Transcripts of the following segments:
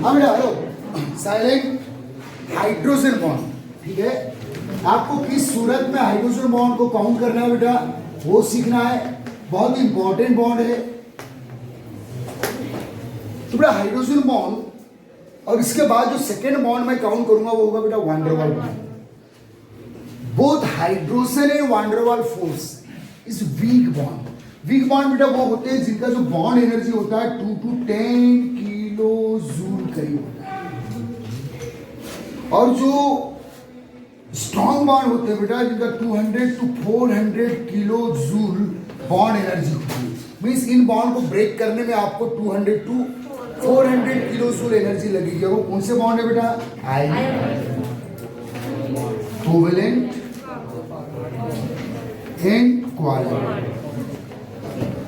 हाँ बेटा hello, silent hydrogen bond, ठीक है। आपको किस सूरत में हाइड्रोजन बॉन्ड को काउंट करना है बेटा, वो सीखना है, बहुत इंपॉर्टेंट बॉन्ड है। तो बेटा हाइड्रोजन बॉन्ड और इसके बाद जो सेकेंड बॉन्ड मैं काउंट करूंगा वो होगा बेटा वैन डर वाल bond. Both hydrogen and van der Waal force is weak bond. Weak bond बेटा वो होते हैं जिनका जो बॉन्ड एनर्जी होता है 2 to 10 किलो जूल करीब होता है, और जो स्ट्रॉन्ग बॉन्ड होते हैं बेटा जिनका 200 to 400 kilo joule bond energy होती है। मीन्स इन बॉन्ड को ब्रेक करने में आपको 200 to 400 किलो जूल एनर्जी लगेगी। वो कौन से बॉन्ड है बेटा, आयनिक, कोवेलेंट एंड कोवेलेंट।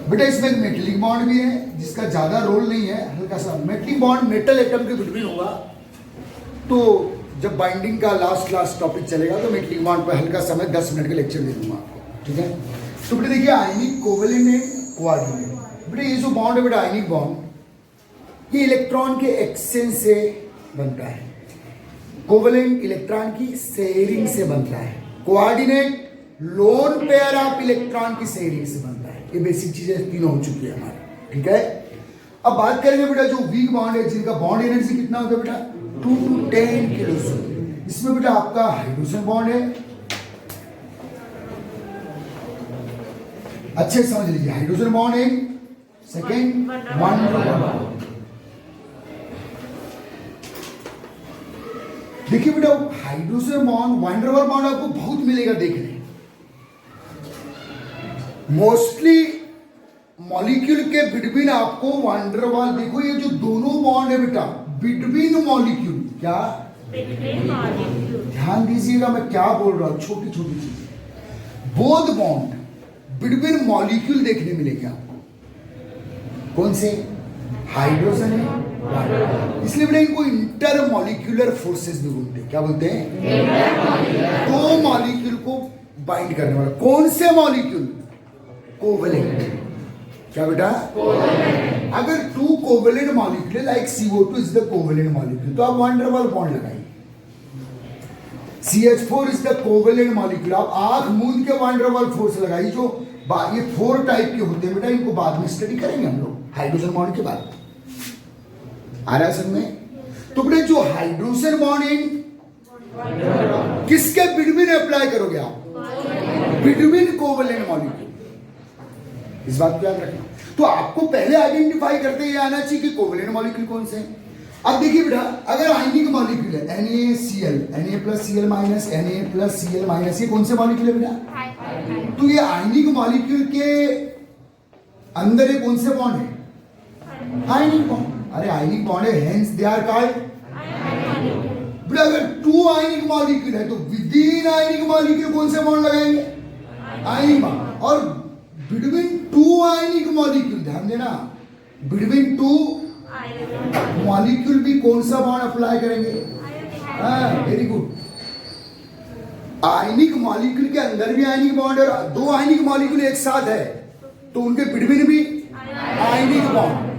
बेटा इसमें एक मेटलिक बॉन्ड भी है जिसका ज्यादा रोल नहीं है, हल्का सा मेटलिक बॉन्ड मेटल एटम के बिटवीन होगा। तो जब बाइंडिंग का लास्ट टॉपिक चलेगा तो मेटलिक बॉन्ड पर हल्का समय 10 मिनट का लेक्चर दे दूंगा आपको, ठीक है। तो बेटा देखिए आयनिक, कोवेलेंट एंड कोऑर्डिनेट। बेटा ये जो बॉन्ड है बेटा आयनिक बॉन्ड, ये इलेक्ट्रॉन के एक्सचेंज से बनता है। कोवेलेंट इलेक्ट्रॉन की शेयरिंग से बनता है। Coordinate lone pair of electron की शेयरिंग से बनता है। ये बेसिक चीजें तीनों हो चुकी है हमारी, ठीक है। अब बात करेंगे बेटा जो वीक बॉन्ड है जिनका बॉन्ड एनर्जी कितना होता है बेटा 2 to 10 किलो जूल। इसमें बेटा आपका हाइड्रोजन बॉन्ड है, अच्छे समझ लीजिए, हाइड्रोजन बॉन्ड है। सेकेंड वैन डर वाल बॉन्ड। देखिए बेटा हाइड्रोजन बॉन्ड वैन डर वाल बॉन्ड आपको बहुत मिलेगा देखने। मोस्टली मॉलिक्यूल के बिटवीन आपको वैन डर वाल, देखो ये जो दोनों बॉन्ड है बेटा बिटवीन मॉलिक्यूल, क्या ध्यान दीजिएगा मैं क्या बोल रहा हूं, छोटी छोटी चीजें। बोथ बॉन्ड बिटवीन मॉलिक्यूल देखने मिलेंगे आपको। कौन से, हाइड्रोजन है, इसलिए बेटा इनको इंटर मॉलिक्यूलर फोर्सेस भी बोलते हैं। क्या बोलते हैं, दो मॉलिक्यूल को बाइंड करने वाला। कौन से मॉलिक्यूल, कोवेलेंट। क्या बेटा, कोवेलेंट। अगर 2 covalent molecule like CO2 is the covalent molecule तो आप वैन डर वाल बॉन्ड लगाइए। CH4 is the covalent molecule, आप आंख मूंद के वैन डर वाल फोर्स लगाइए। जो ये 4 टाइप के होते हैं बेटा, इनको बाद में स्टडी करेंगे हम लोग हाइड्रोजन बॉन्ड के बाद। आ रहा है समझ में। तो बेटा जो हाइड्रोजन बॉन्ड किसके बिटवीन अप्लाई करोगे आप, बिटवीन कोवेलेंट मॉलिक्यूल। इस बात को याद रखना। तो आपको पहले आइडेंटिफाई करते ये आना चाहिए कि कोवेलेंट मॉलिक्यूल कौन से हैं। अब देखिए बेटा अगर आयनिक मॉलिक्यूल है NaCl, Na+Cl-, Na+Cl-, ये कौन से मॉलिक्यूल है बेटा, तो ये आयनिक मॉलिक्यूल के अंदर ये कौन से बॉन्ड है, आयनिक बॉन्ड। अरे आयनिक बॉन्ड है, हेंस दे आर कॉल्ड। बेटा अगर 2 आयनिक मॉलिक्यूल है तो विद इन आयनिक मॉलिक्यूल कौन से बॉन्ड लगाएंगे, आयनिक बॉन्ड। और बिटवीन 2 आयनिक मॉलिक्यूल, ध्यान देना, बिटवीन 2 मॉलिक्यूल भी कौन सा बॉन्ड अप्लाई करेंगे, वेरी गुड। आयनिक मॉलिक्यूल के अंदर भी आयनिक बॉन्ड है, 2 आयनिक मॉलिक्यूल एक साथ है तो उनके बिटवीन भी आयनिक बॉन्ड।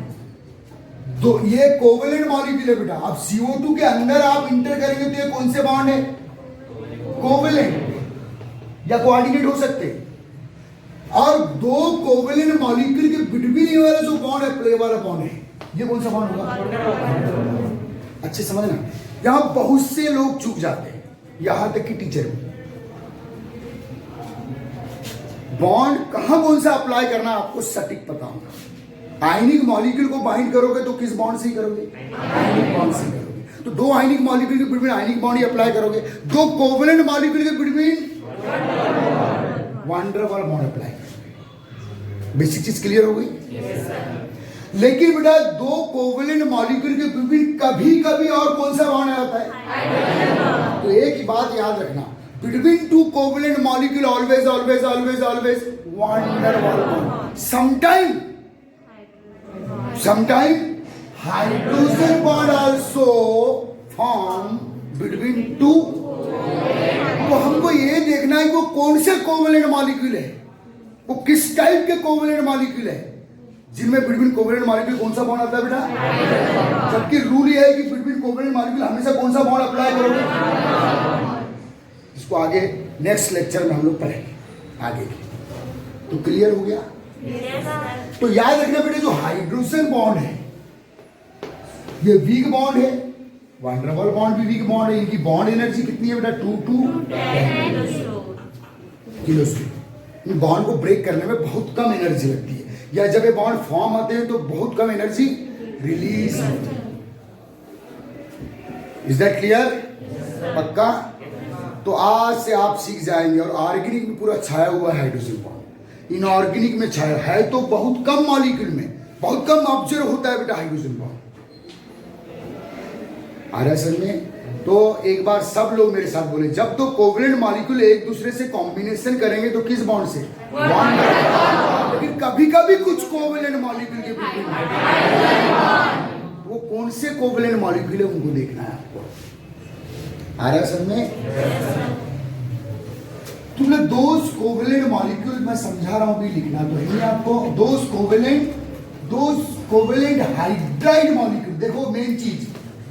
तो ये कोवेलेंट मॉलिक्यूल है बेटा। अब CO2 के अंदर आप इंटर करेंगे तो ये कौन से बॉन्ड है, कोवेलेंट या कोऑर्डिनेट हो सकते हैं। और 2 कोवेलेंट मॉलिक्यूल के बिटवीन ये वाला जो बॉन्ड है, प्ले वाला बॉन्ड है, ये कौन सा बॉन्ड होगा, अच्छे समझना। यहां बहुत से लोग चूक जाते हैं, यहां तक कि टीचर भी। बॉन्ड कहां कौन सा अप्लाई करना आपको सटीक पता होगा। आयनिक मॉलिक्यूल को बाइंड करोगे तो किस बॉन्ड से ही करोगे, आयनिक बॉन्ड से करोगे। तो 2 आयनिक मॉलिक्यूल के बिटवीन आयनिक बॉन्ड ही अप्लाई करोगे। 2 कोवेलेंट मॉलिक्यूल के बिटवीन वैन डर वाल बॉन्ड अप्लाई करोगे। बेसिक चीज क्लियर हो गई, लेकिन बेटा 2 कोवेलेंट मॉलिक्यूल के बिटवीन कभी कभी और कौन सा बॉन्ड आता है, तो एक ही बात याद रखना, between 2 covalent molecule always always always always van der वाल bond. Sometime hydrogen bond also form between 2। तो हमको ये देखना है कि वो कौन से कोवेलेंट मॉलिक्यूल है, वो किस टाइप के कोवेलेंट मॉलिक्यूल है। जिनमें बिटवीन कोवेलेंट मॉलिक्यूल कौन सा बॉन्ड आता है बेटा? जबकि रूल ये है कि बिटवीन कोवेलेंट मॉलिक्यूल हमेशा कौन सा बॉन्ड अप्लाई करोगे? इसको आगे नेक्स्ट लेक्चर में हम लोग पढ़ेंगे आगे की। तो क्लियर हो गया? तो याद रखना बेटे, जो हाइड्रोजन बॉन्ड है ये वीक बॉन्ड है, वैन डर वाल्स बॉन्ड भी वीक बॉन्ड है। इनकी बॉन्ड एनर्जी कितनी है बेटा? 2 to 10 किलोस्टोर। इन बॉन्ड को ब्रेक करने में बहुत कम एनर्जी लगती है, या जब ये बॉन्ड फॉर्म होते हैं तो बहुत कम एनर्जी रिलीज होती है। Is that clear? पक्का? तो आज से आप सीख जाएंगे। और ऑर्गेनिक में पूरा छाया हुआ है हाइड्रोजन बॉन्ड, इनऑर्गेनिक में छाया है तो बहुत कम मॉलिक्यूल में बहुत कम ऑब्जर्व होता है बेटा हाइड्रोजन बॉन्ड। आ रहा है समझ में? तो एक बार सब लोग मेरे साथ बोले, जब तो कोवेलेंट मॉलिक्यूल एक दूसरे से कॉम्बिनेशन करेंगे तो किस बॉन्ड से? बॉन्ड। लेकिन कभी कभी कुछ कोवेलेंट मॉलिक्यूल के बीच वो कौन से कोवेलेंट मॉलिक्यूल है उनको देखना है आपको। आ रहा है समझ में? तुमने दोज कोवेलेंट मॉलिक्यूल मैं समझा रहा हूं भी लिखना तो है आपको। दोज कोवेलेंट हाइड्राइड मॉलिक्यूल, देखो मेन चीज,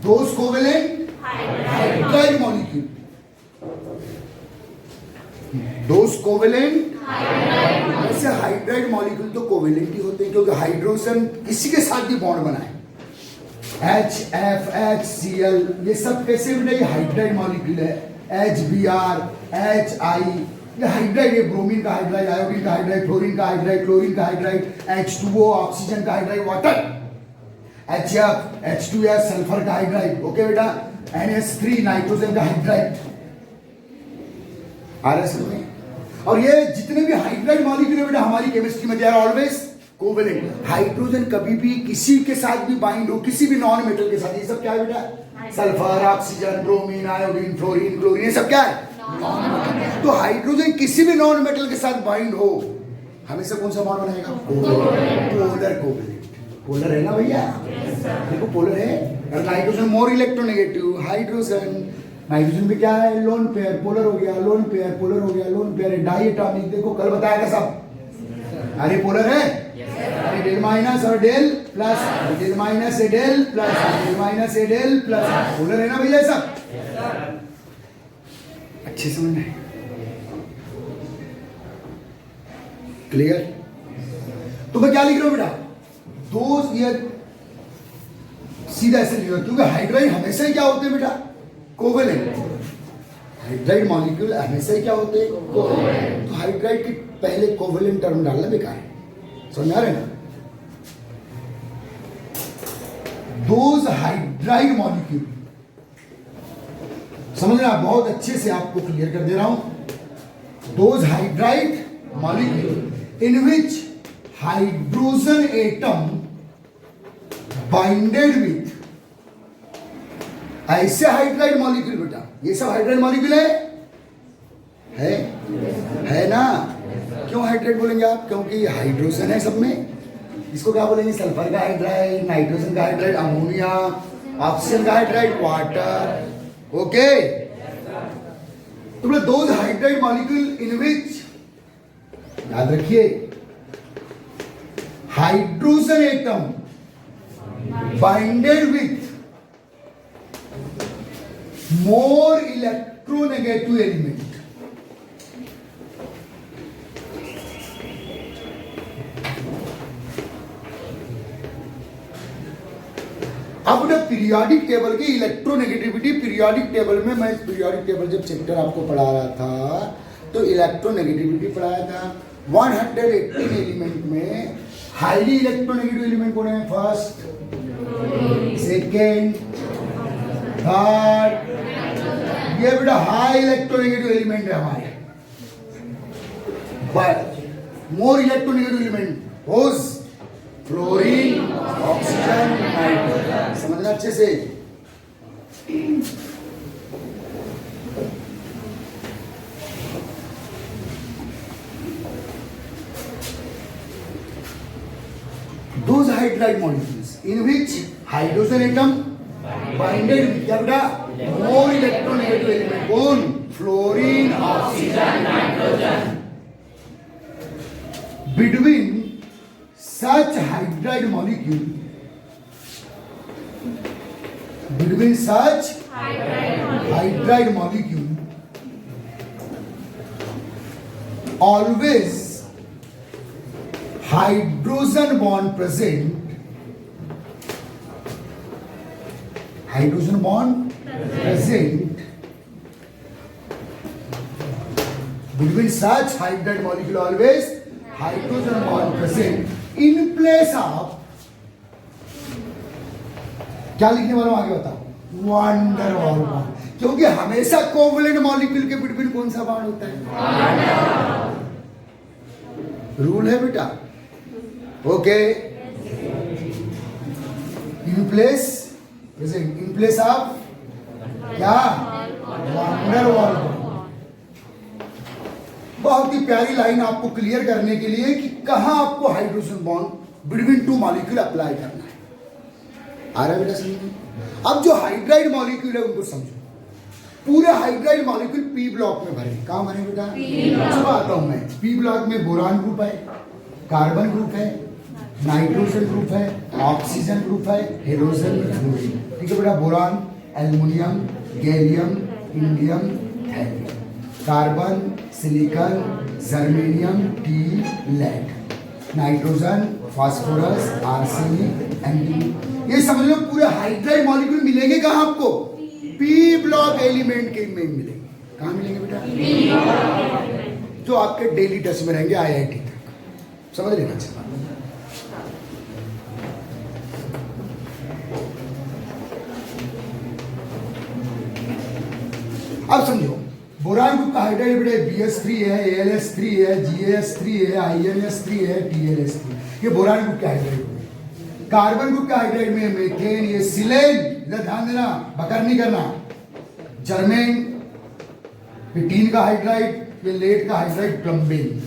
those covalent hydride molecule, those covalent ऐसे हाइड्राइड मॉलिक्यूल तो कोवेलेंट ही होते हैं, क्योंकि हाइड्रोजन किसी के साथ भी बॉन्ड बनाए, HFHCl ये सब कैसे बेटा? ये हाइड्राइड मॉलिक्यूल है। HBr, HI ये हाइड्राइड है। ब्रोमीन का हाइड्राइड, आयोडीन का हाइड्राइड, फ्लोरीन का हाइड्राइड, क्लोरीन का हाइड्राइड, H2O ऑक्सीजन का hydride, water, HF, H2S sulphur का हाइड्राइड, ओके बेटा, NH3 नाइट्रोजन का हाइड्राइड। आ रहा है समझ में? और ये जितने भी हाइड्राइड मॉलिक्यूल है बेटा हमारी केमिस्ट्री में they are always covalent. Hydrogen कभी भी किसी के साथ भी बाइंड हो, किसी भी नॉन मेटल के साथ, ये सब क्या है बेटा? Sulphur, oxygen, bromine, iodine, fluorine, chlorine, ये सब क्या है? तो हाइड्रोजन किसी भी नॉन मेटल के साथ बाइंड हो, हमेशा कौन सा बॉन्ड बनाएगा? Polar covalent. पोलर है ना भैया? देखो पोलर है। और nitrogen more electronegative, hydrogen nitrogen में क्या है? लोन पेयर, पोलर हो गया, लोन पेयर, पोलर हो गया, लोन पेयर, डाई एटॉमिक। देखो कल बताया था सब। अरे पोलर है, अरे डेल माइनस और डेल प्लस, डेल माइनस ए डेल प्लस, डेल माइनस ए डेल प्लस, पोलर है ना भैया सब? अच्छे समझ में? क्लियर? तो मैं क्या लिख रहा हूं बेटा? दोस्त ये सीधा ऐसे लिखा, क्योंकि हाइड्राइड हमेशा ही क्या होते हैं बेटा? कोवेलेंट। हाइड्राइड मॉलिक्यूल हमेशा ही क्या होते हैं? कोवेलेंट। तो हाइड्राइड के पहले कोवेलेंट टर्म डालना बेकार है, समझ आ रहे ना? दोज हाइड्राइड मॉलिक्यूल, समझना, बहुत अच्छे से आपको क्लियर कर दे रहा हूं। Those hydride molecule in which hydrogen atom binded with, ऐसे हाइड्राइड मॉलिक्यूल बेटा, ये सब हाइड्राइड मॉलिक्यूल है ना? क्यों हाइड्राइड बोलेंगे आप? क्योंकि हाइड्रोजन है सब में। इसको क्या बोलेंगे? सल्फर का हाइड्राइड, नाइट्रोजन का हाइड्राइड, अमोनिया, ऑक्सीजन का हाइड्राइड, वाटर, ओके? तो दोज हाइड्राइड मॉलिक्यूल इन विच, याद रखिए, hydrogen atom binded with more electronegative element, अब ना पीरियोडिक टेबल की इलेक्ट्रोनेगेटिविटी, पीरियोडिक टेबल में मैं पीरियोडिक टेबल जब चैप्टर आपको पढ़ा रहा था तो इलेक्ट्रोनेगेटिविटी पढ़ाया था। 118 एलिमेंट में हाईली इलेक्ट्रोनेगेटिव एलिमेंट कौन है? फर्स्ट, सेकेंड, थर्ड, ये बेटा हाई इलेक्ट्रोनेगेटिव एलिमेंट है हमारे। But more electronegative element whose fluorine, oxygen, nitrogen. समझना अच्छे से? Those hydride molecules in which hydrogen atom binded with क्या बेटा? more electronegative element, कौन? Fluorine, oxygen, nitrogen, between such hydride molecule, between such hydride molecule, always hydrogen bond present, hydrogen bond present between such hydride molecule, always hydrogen bond present in place of, क्या लिखने वाला हूं आगे बताओ, wonder wall bond, क्योंकि हमेशा covalent molecule के between कौन सा बॉन्ड होता है, रूल है बेटा, okay, in place present, in place of क्या, वंडर वॉल बॉन्ड। बहुत ही प्यारी लाइन आपको क्लियर करने के लिए कि कहां आपको hydrogen bond between two molecule apply करना है। आ रहा है बेटा समझ में? अब जो हाइड्राइड मॉलिक्यूल है उनको समझो। पूरे हाइड्राइड मॉलिक्यूल पी ब्लॉक में भरे, कहां भरे बेटा, चलो आता हूं मैं। पी ब्लॉक में बोरान ग्रुप है, कार्बन ग्रुप है, नाइट्रोजन ग्रुप है, ऑक्सीजन ग्रुप है, हेलोजन ग्रुप, ठीक है बेटा। Boron, aluminium, gallium, indium, thallium, carbon, silicon, germanium, tin, lead, nitrogen, phosphorus, arsenic, antimony. ये समझ लो पूरे हाइड्राइड मॉलिक्यूल मिलेंगे कहां आपको, पी ब्लॉक एलिमेंट के में मिलेंगे। कहां मिलेंगे बेटा, जो आपके डेली टेस्ट में रहेंगे आईआईटी तक, समझ लेना चाहिए। अब समझो, बोरान ग्रुप का हाइड्राइड बेटा BS3 है, ALS3 है, GAS3 है, INS3 है, TLS3, ये बोरान ग्रुप के हाइड्राइड हुए। कार्बन ग्रुप के हाइड्राइड में मीथेन, ये सिलेन, इधर ध्यान देना, बकर नहीं करना, जर्मेन, ये टीन का हाइड्राइड, ये लेड का हाइड्राइड, प्लम्बिन।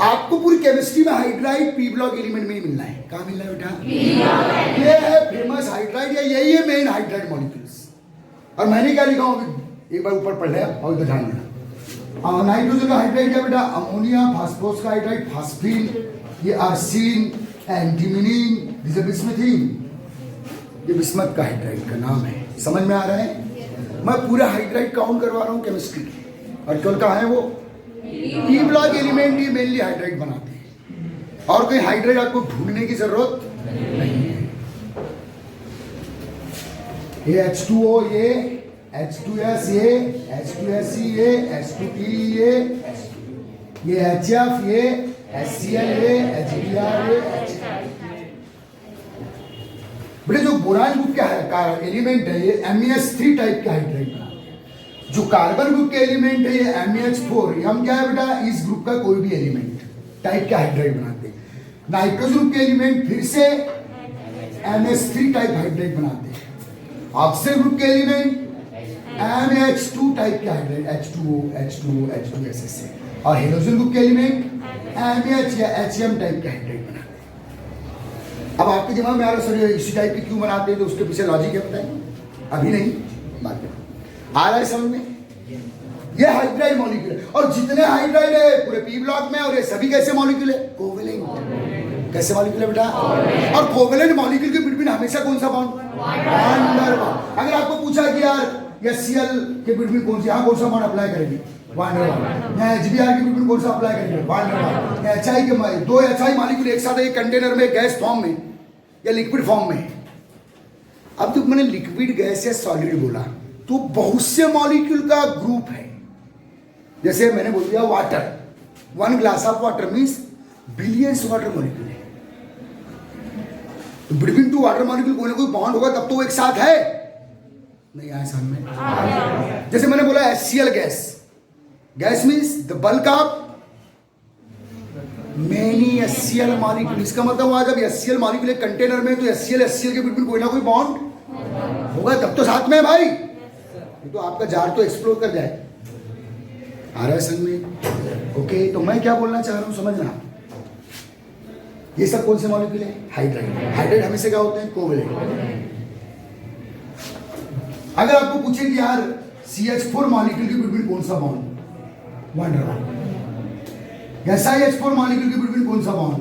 आपको पूरी केमिस्ट्री में हाइड्राइड पी ब्लॉक एलिमेंट में ही मिलना है। कहां मिलना है बेटा, ये है फेमस हाइड्राइड, यही है मेन हाइड्राइड मॉलिक्यूल्स। और मैंने क्या लिखा हूं, एक बार ऊपर पढ़ लिया और इधर ध्यान देना। नाइट्रोजन का हाइड्राइड क्या बेटा, अमोनिया, फास्फोरस का हाइड्राइड, फास्फीन, ये आर्सिन, एंटीमिनीन, दिस इज बिस्मथीन, ये बिस्मथ का हाइड्राइड का नाम है। समझ में आ रहा है? मैं पूरा हाइड्राइड काउंट करवा रहा हूं केमिस्ट्री की, और केवल कहां है वो, पी ब्लॉक एलिमेंट ही मेनली हाइड्राइड बनाते हैं, और कोई हाइड्राइड आपको ढूंढने की जरूरत नहीं है। ये H2O, ये H2S, ये H2SE, ये H2P, ये HF, ये HCl, ये HBr, ये बेटे जो बोरान ग्रुप का एलिमेंट है ये MEH3 टाइप के हाइड्राइड बनाते हैं। जो कार्बन ग्रुप के एलिमेंट है ये MEH4, हम क्या है बेटा, इस ग्रुप का कोई भी एलिमेंट टाइप के हाइड्राइड बनाते हैं। नाइट्रोजन ग्रुप के एलिमेंट फिर से NH3 टाइप हाइड्राइड बनाते हैं। ऑक्सीजन ग्रुप के एलिमेंट MH2 टाइप के हाइड्राइड, H2O, H2O, H2SS से, और हेलोजन ग्रुप के एलिमेंट MH या HM टाइप के हाइड्राइड बनाते हैं। अब आपके दिमाग में आ रहा है सर इसी टाइप के क्यों बनाते हैं, तो उसके पीछे लॉजिक है बताइए, अभी नहीं बाद में आ रहा है समझ में। ये हाइड्राइड मॉलिक्यूल है, और जितने हाइड्राइड है पूरे पी ब्लॉक में, और ये सभी कैसे मॉलिक्यूल है, कोवेलेंट। कैसे मॉलिक्यूल है बेटा, और कोवेलेंट मॉलिक्यूल के बिटवीन हमेशा कौन सा बॉन्ड, वंडर बॉन्ड। अगर आपको पूछा कि यार HCl के बिटवीन कौन सी, यहाँ कौन सा बॉन्ड अप्लाई करेंगे, वंडर बॉन्ड। यहाँ HBr के बिटवीन कौन सा अप्लाई करेंगे, वंडर बॉन्ड। यहाँ HI के दो HI मॉलिक्यूल एक साथ एक कंटेनर में गैस फॉर्म में या लिक्विड फॉर्म में। अब जब मैंने लिक्विड गैस या सॉलिड बोला तो बहुत से मॉलिक्यूल का ग्रुप है। जैसे मैंने बोल दिया water, 1 glass of water means billions water molecule है। तो बिटवीन टू वाटर मॉलिक्यूल कोई ना कोई बॉन्ड होगा, तब तो वो एक साथ है, नहीं आया सामने। जैसे मैंने बोला HCl gas, gas means the bulk of many HCl molecule. इसका मतलब हुआ जब HCl मॉलिक्यूल एक कंटेनर में, तो HCl के बिटवीन कोई ना कोई बॉन्ड होगा, तब तो साथ में है भाई। तो आपका जार तो एक्सप्लोर कर जाए। आ रहा है समझ में? ओके, तो मैं क्या बोलना चाह रहा हूं समझना। ये सब कौन से मॉलिक्यूल है, हाइड्राइड। हाइड्राइड हमेशा क्या होते हैं, कोवेलेंट। अगर आपको पूछे कि यार CH4 मॉलिक्यूल के बिटवीन कौन सा bond, wonder bond. SiH4 molecule के बिटवीन कौन सा बॉन्ड,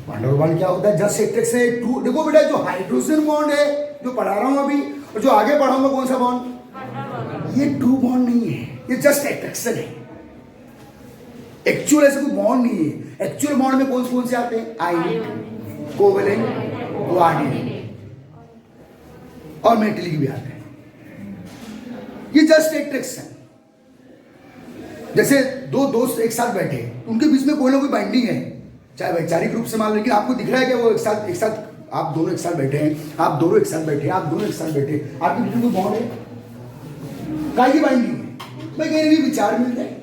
वांडरवाल क्या होता है? जस्ट एट्रैक्शन है। टू, देखो बेटा जो हाइड्रोजन बॉन्ड है जो पढ़ा रहा हूं अभी और जो आगे पढ़ाऊंगा कौन सा बॉन्ड, ये टू बॉन्ड नहीं है, ये जस्ट एट्रैक्शन है। एक्चुअल ऐसे कोई बॉन्ड नहीं है। एक्चुअल बॉन्ड में कौन कौन से आते हैं? आयनिक, कोवेलेंट, कोऑर्डिनेट और मेटलिक भी आते हैं। ये जस्ट एट्रैक्शन। जैसे दो दोस्त एक साथ बैठे, उनके बीच में कोई ना कोई बाइंडिंग है, चाहे वैचारिक रूप से मान लो, लेकिन आपको दिख रहा है कि वो एक साथ आप दोनों एक साथ बैठे हैं, आप दोनों एक साथ बैठे हैं, आप दोनों एक साथ बैठे, आपके बीच में कोई बॉन्ड है? काय की बाइंडिंग है? भाई कहीं ना विचार मिल रहे हैं,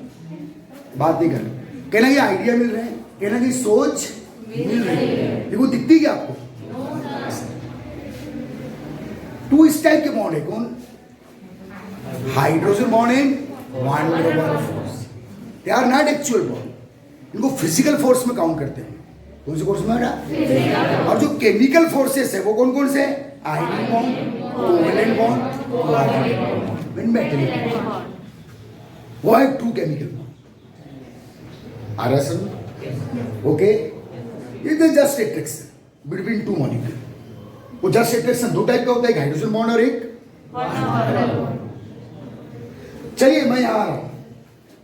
बात नहीं कर रहे, कहना कि आइडिया मिल रहे हैं, कहना कि सोच मिल रही है। देखो दिखती क्या आपको? टू इस टाइप के बॉन्ड है। कौन? Hydrogen bond and van der Waals force. They are not actual bond, इनको फिजिकल फोर्स में काउंट करते हैं। कौन से फोर्स में बेटा? और जो केमिकल फोर्सेस है वो कौन कौन से हैं? Ionic bond, covalent bond, coordinate bond, metallic bond. वो है टू केमिकल बॉन्ड। आ रहा है समझ? Okay, it is just attraction between two molecule. वो जस्ट एट्रैक्शन दो टाइप का होता है, एक हाइड्रोजन बॉन्ड और एक। चलिए मैं यहां आ रहा हूं,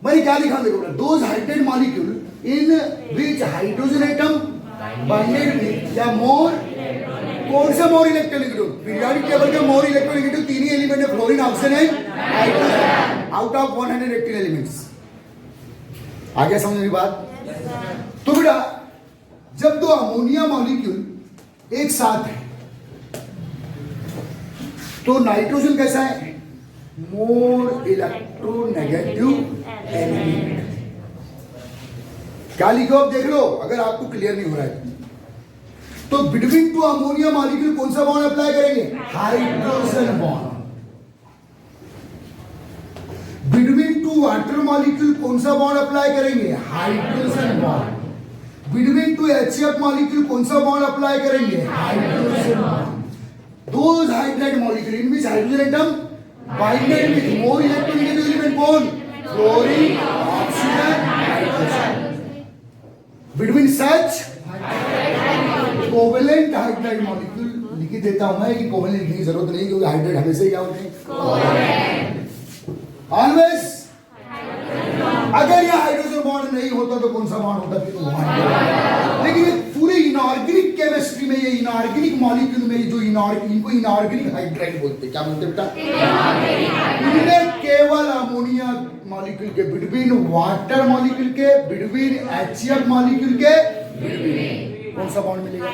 मैंने क्या लिखा देखो, those hydrated molecule in which hydrogen atom binded with या मोर, कौन सा मोर इलेक्ट्रोनेगेटिव? पीरियोडिक टेबल के मोर इलेक्ट्रोनेगेटिव तीन ही एलिमेंट है, फ्लोरीन, ऑक्सीजन है हाइड्रोजन, आउट ऑफ 118 एलिमेंट्स। आगे समझ मेरी बात? तो बेटा जब दो अमोनिया मॉलिक्यूल एक साथ है तो नाइट्रोजन कैसा है? मोर इलेक्ट्रोनेगेटिव एलिमेंट। क्या लिखो अब देख लो, अगर आपको क्लियर नहीं हो रहा है तो बिटवीन टू अमोनिया मॉलिक्यूल कौन सा बॉन्ड अप्लाई करेंगे? Hydrogen bond. Between two water molecule कौन सा बॉन्ड अप्लाई करेंगे? Hydrogen bond. Between two HCl molecule कौन सा बॉन्ड अप्लाई करेंगे? Hydrogen bond. Those hydrated molecule in which hydrogen atom binded with more electronegative element कौन? Fluorine, oxygen, hydrogen. Between such covalent hydrated molecule लिख देता हूं मैं कि कोवेलेंट लिखने की जरूरत नहीं, क्योंकि हाइड्रेट हमेशा ही क्या होते हैं? ऑलवेज। अगर यह हाइड्रोजन बॉन्ड नहीं होता तो कौन सा बॉन्ड होता? फिर तो लेकिन ये पूरे इनऑर्गेनिक केमिस्ट्री में, ये इनऑर्गेनिक मॉलिक्यूल में जो इनको इनऑर्गेनिक हाइड्राइड बोलते हैं। क्या बोलते हैं बेटा? इन्हें केवल अमोनिया मॉलिक्यूल के बिटवीन, वाटर मॉलिक्यूल के बिटवीन, HCl मॉलिक्यूल के बिटवीन कौन सा बॉन्ड मिलेगा?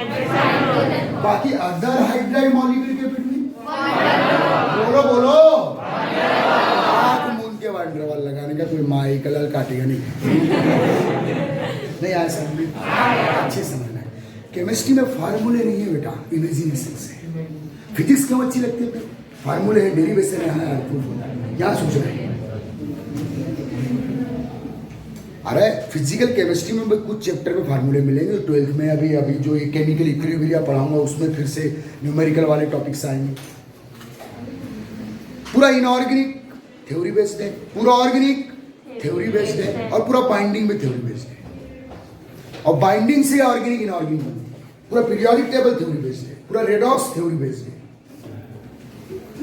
बाकी अदर हाइड्राइड मॉलिक्यूल के बिटवीन बोलो बोलो, आंख मूंद के वांडरवाल लगाने का कोई माई कलर काटेगा नहीं। नहीं आया समझ में? अच्छे समझना है। केमिस्ट्री में फार्मूले नहीं है बेटा, इमेजिनेशन से। फिजिक्स क्यों अच्छी लगती है? फार्मूले है, डेरिवेशन है, क्या सोच रहे हैं? अरे फिजिकल केमिस्ट्री में कुछ चैप्टर में फार्मूले मिलेंगे, 12th में अभी जो केमिकल इक्विलिब्रियम पढ़ाऊंगा उसमें फिर से न्यूमेरिकल वाले टॉपिक्स आएंगे। पूरा इनऑर्गेनिक थ्योरी बेस्ड है, पूरा ऑर्गेनिक थ्योरी बेस्ड है, और पूरा बाइंडिंग में थ्योरी बेस्ड है, और बाइंडिंग से ऑर्गेनिक इनऑर्गेनिक बनती है। पूरा पीरियोडिक टेबल थ्योरी बेस्ड है, पूरा रेडॉक्स थ्योरी बेस्ड है।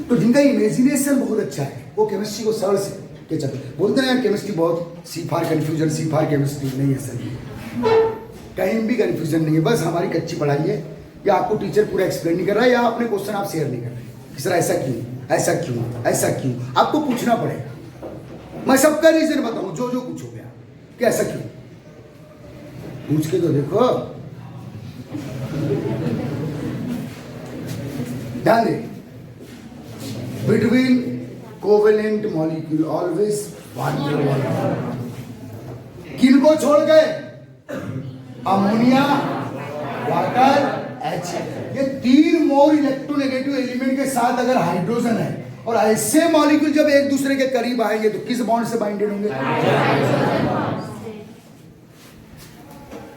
तो जिनका इमेजिनेशन बहुत अच्छा है वो केमिस्ट्री को सरल से के चलते बोलते हैं केमिस्ट्री बहुत सी फार कंफ्यूजन, सी फार केमिस्ट्री नहीं है सर, कहीं भी कंफ्यूजन नहीं है। बस हमारी कच्ची पढ़ाई है, या आपको टीचर पूरा एक्सप्लेन नहीं कर रहा है, या अपने क्वेश्चन आप शेयर नहीं कर रहे कि सर ऐसा क्यों, ऐसा क्यों, ऐसा क्यों, आपको पूछना पड़ेगा। मैं सबका रीजन बताऊं जो कुछ हो गया कि ऐसा क्यों, पूछ के तो देखो। ध्यान दे, बिटवीन कोवेलेंट मॉलिक्यूल ऑलवेज वान डेर वाल्स। किनको छोड़ गए? Ammonia, water, HCl। ये तीन मोर इलेक्ट्रोनेगेटिव एलिमेंट के साथ अगर हाइड्रोजन है, और ऐसे मॉलिक्यूल जब एक दूसरे के करीब आएंगे तो किस बॉन्ड से बाइंडेड होंगे? आ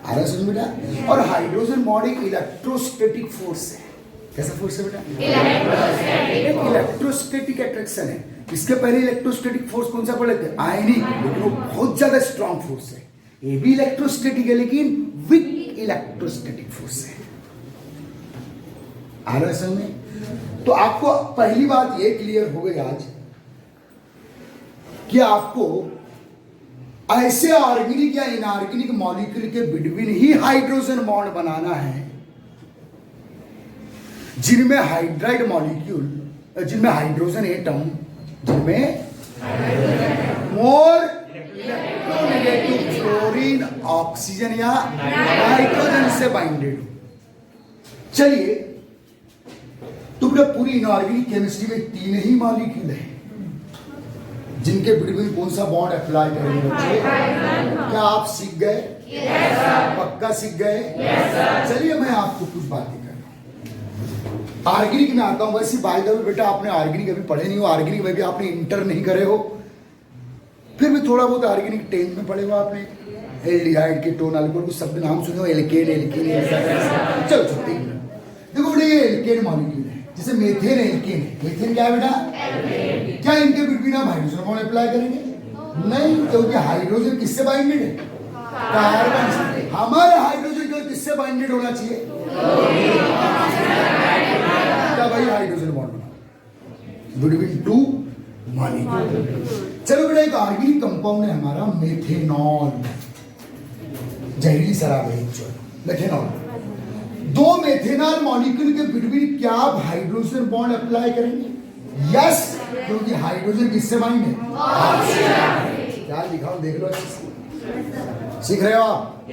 रहा समझ बेटा? और हाइड्रोजन बॉन्ड एक इलेक्ट्रोस्टैटिक फोर्स है। कैसा फोर्स है बेटा? इलेक्ट्रोस्टैटिक अट्रैक्शन है। इसके पहले इलेक्ट्रोस्टैटिक फोर्स कौन सा पढ़े थे? आयनिक, लेकिन वो बहुत ज्यादा स्ट्रॉन्ग फोर्स है। ये भी इलेक्ट्रोस्टैटिक है लेकिन वीक इलेक्ट्रोस्टैटिक फोर्स है। आ रहा है समझ में? तो आपको पहली बात ये क्लियर हो गई आज कि आपको ऐसे ऑर्गेनिक या इनऑर्गेनिक मॉलिक्यूल के बिटवीन ही हाइड्रोजन बॉन्ड बनाना है जिनमें हाइड्राइड मॉलिक्यूल, जिनमें हाइड्रोजन एटम, जिनमें मोर इलेक्ट्रोनेगेटिव फ्लोरीन ऑक्सीजन या नाइट्रोजन से बाइंडेड हो। चलिए, तो बेटा पूरी इनऑर्गेनिक केमिस्ट्री में 3 ही मॉलिक्यूल है जिनके बिटवीन कौन सा बॉन्ड अप्लाई करेंगे बच्चे? क्या आप सीख गए? पक्का सीख गए? चलिए मैं आपको कुछ बातें कर रहा हूं। ऑर्गेनिक में आता हूं। वैसे बाय द वे बेटा आपने ऑर्गेनिक अभी पढ़े नहीं हो, ऑर्गेनिक में भी आपने इंटर नहीं करे हो, फिर भी थोड़ा बहुत ऑर्गेनिक 10th में पढ़े हो आपने। एल्डिहाइड, कीटोन, अल्कोहल, कुछ शब्द नाम सुने हो, एल्केन, चलो देखो बेटा ये एल्केन मॉलिक्यूल है, जैसे मेथेन एल्केन है। मेथेन क्या है बेटा? क्या इनके बिटवीन आप हाइड्रोजन बॉन्ड अप्लाई करेंगे? नहीं, क्योंकि हाइड्रोजन किससे बाइंडेड है? कार्बन से। हमारा हाइड्रोजन केवल किससे बाइंडेड होना चाहिए? क्या भाई? हाइड्रोजन बॉन्ड बनाओ बिटवीन 2 मॉलिक्यूल। चलो बेटा एक ऑर्गेनिक कंपाउंड है हमारा मेथेनॉल, जहरीली शराब है मेथेनॉल। 2 मेथेनॉल मॉलिक्यूल के बिटवीन क्या आप हाइड्रोजन बॉन्ड अप्लाई करेंगे? यस, क्योंकि हाइड्रोजन किससे बाइंड है? ऑक्सीजन। क्या लिखा हूं देख लो, सीख रहे हो आप?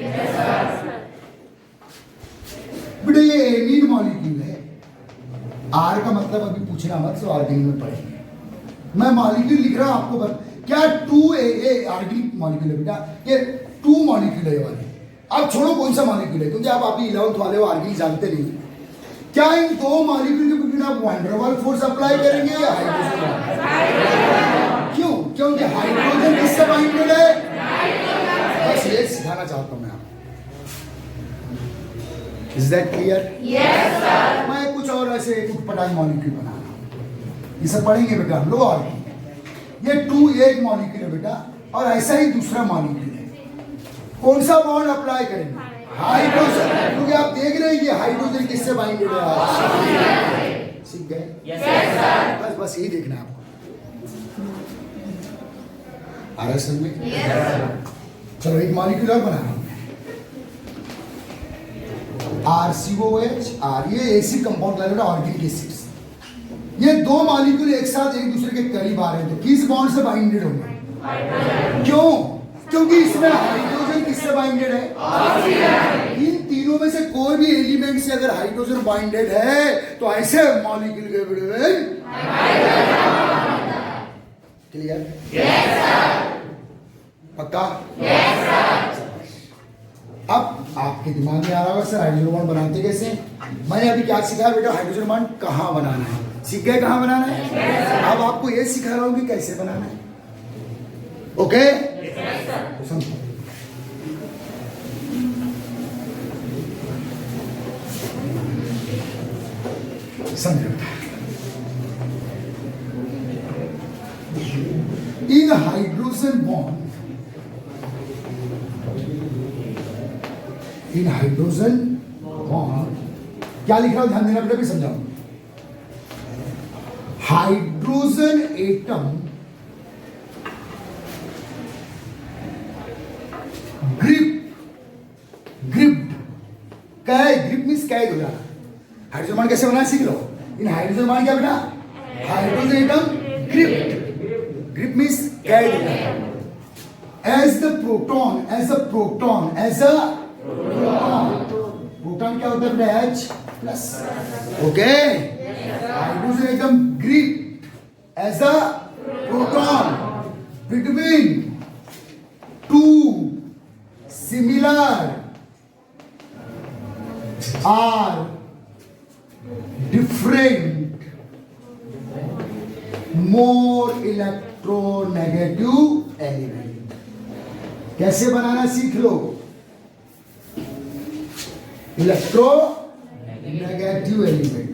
बेटा ये एमीन मॉलिक्यूल है। आर का मतलब अभी पूछना मत, सो ऑर्गेनिक में पढ़ेंगे। मैं मॉलिक्यूल लिख रहा हूं आपको बस। क्या 2A ऑर्गेनिक मॉलिक्यूल है बेटा? ये 2 मॉलिक्यूल है वाले। आप छोड़ो कौन सा मॉलिक्यूल है, क्योंकि आप अभी 11th वाले हो, ऑर्गेनिक जानते नहीं। क्या इन 2 मॉलिक्यूल के बिटवीन आप van der Waals force apply करेंगे या हाइड्रोजन? क्यों? क्योंकि हाइड्रोजन किससे बाइंडेड है? बस ये सिखाना चाहता हूं मैं आपको। Is that clear? Yes sir. मैं कुछ और ऐसे उटपटांग मॉलिक्यूल बना रहा हूं, ये सब पढ़ेंगे बेटा हम लोग। और ये 2 एक मॉलिक्यूल है बेटा, और ऐसा ही दूसरा मॉलिक्यूल है। कौन सा बॉन्ड अप्लाई करेंगे? हाइड्रोजन, क्योंकि आप देख रहे हैं कि हाइड्रोजन किससे बाइंडेड है? सीख गए? Yes sir. बस यही देखना है आपको। आ रहा है समझ में? चलो एक मॉलिक्यूल और बना रहा हूं RCOH R। ये एसिड कंपाउंड है ऑर्गेनिक एसिड्स। ये 2 मॉलिक्यूल एक साथ एक दूसरे के करीब आ रहे हैं तो किस बॉन्ड से बाइंडेड होंगे? क्यों? क्योंकि इसमें हाइड्रोजन किससे बाइंडेड है? ऑक्सीजन। इन तीनों में से कोई भी एलिमेंट से अगर हाइड्रोजन बाइंडेड है तो ऐसे मॉलिक्यूल के बिटवीन क्लियर? Yes sir. पक्का? Yes sir. अब आपके दिमाग में आ रहा होगा सर हाइड्रोजन बॉन्ड बनाते कैसे? मैंने अभी क्या सिखाया बेटा? हाइड्रोजन बॉन्ड कहाँ बनाना है। सीख गए कहाँ बनाना है? yes, अब आपको ये सिखा रहा हूं कि कैसे बनाना है। ओके? तो समझो। समझो इन हाइड्रोजन बॉन्ड, इन हाइड्रोजन बॉन्ड क्या लिख रहा हूं ध्यान देना बेटा, भी समझाऊं। हाइड्रोजन एटम ग्रिप्ड, कैद, ग्रिप मींस कैद हो जाना। हाइड्रोजन बॉन्ड कैसे बनाना सीख लो। इन हाइड्रोजन बॉन्ड क्या बेटा? Hydrogen atom gripped, grip means कैद हो जाना। As the proton, as a proton, as a proton क्या होता है बेटा? H plus. Okay, hydrogen atom gripped as a proton between 2 similar are different more electronegative element। कैसे बनाना सीख लो। Electronegative element.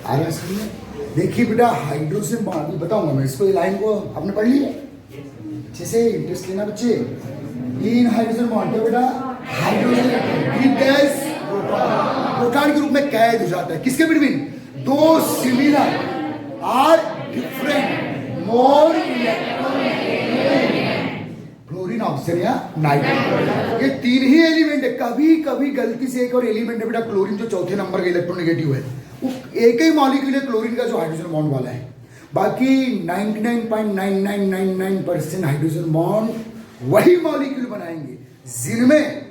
आ रहा है? देखिए बेटा, हाइड्रोजन बॉन्ड बताऊंगा मैं इसको, ये लाइन को आपने पढ़ ली है अच्छे से, इंटरेस्ट लेना बच्चे। इन हाइड्रोजन बॉन्ड क्या बेटा, हाइड्रोजन गैस प्रोटॉन के रूप में कैद हो जाता है किसके बिटवीन, दो similar are different more fluorine oxygen या नाइट्रोजन, ये तीन ही एलिमेंट है। कभी कभी गलती से एक और एलिमेंट है बेटा क्लोरीन, जो चौथे नंबर का इलेक्ट्रोनेगेटिव है, वो एक ही मॉलिक्यूल है क्लोरीन का जो हाइड्रोजन बॉन्ड वाला है। बाकी 99.9999% हाइड्रोजन बॉन्ड वही मॉलिक्यूल बनाएंगे जिनमें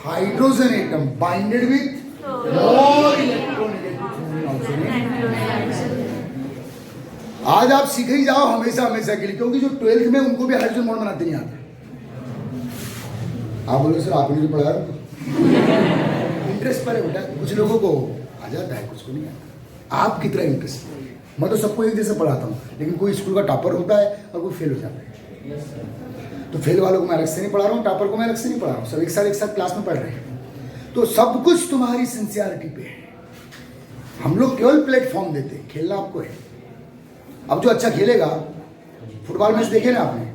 hydrogen atom binded with more electronegative fluorine oxygen. आज आप सीख ही जाओ हमेशा हमेशा के लिए, क्योंकि जो 12th में उनको भी हाइड्रोजन बॉन्ड बनाते नहीं आता। आप बोलो सर आपने जो पढ़ा इंटरेस्ट पर है बेटा, कुछ लोगों को आ जाता है, कुछ को नहीं आता। आप कितना इंटरेस्ट, मैं तो सबको एक जैसे पढ़ाता हूँ, लेकिन कोई स्कूल का टॉपर होता है और कोई फेल हो जाता है, तो फेल वालों को मैं अलग से नहीं पढ़ा रहा हूँ, टॉपर को मैं अलग से नहीं पढ़ा रहा हूँ, सब एक साथ क्लास में पढ़ रहे हैं। तो सब कुछ तुम्हारी सिंसियरिटी पे है। हम लोग केवल प्लेटफॉर्म देते हैं, खेलना आपको है। अब जो अच्छा खेलेगा, फुटबॉल मैच देखे ना आपने,